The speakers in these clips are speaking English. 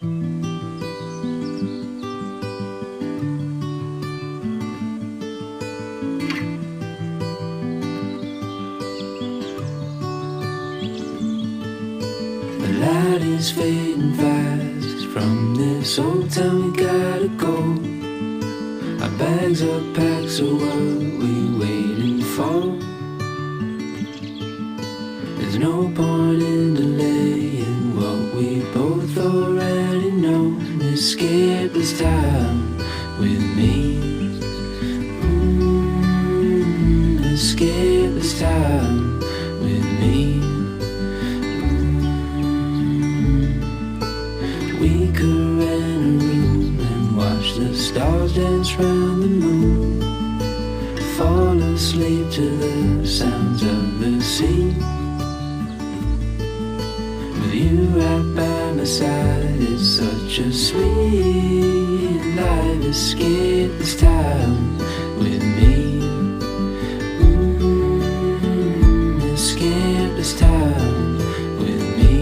The light is fading fast. From this old town we gotta go. Our bags are packed, so what we waiting for? There's no point in delaying what we both already know. Escape this time with me. Escape this time with me. We could rent a room and watch the stars dance round the moon. Fall asleep to the sounds of the sea. With you right by my side, it's such a sweet life. Escape this time with me. Escape this time with me.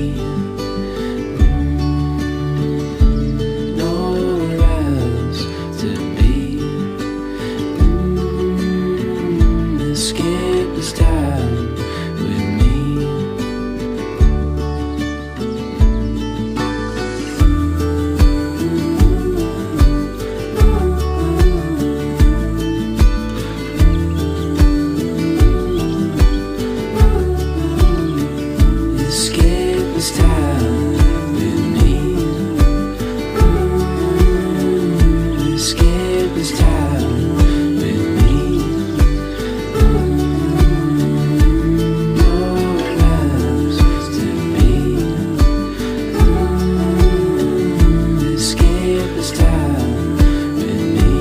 Nowhere else to be. Escape this time with me. Escape this time with me. Escape this time with me. Nowhere else to be. Escape this time with me.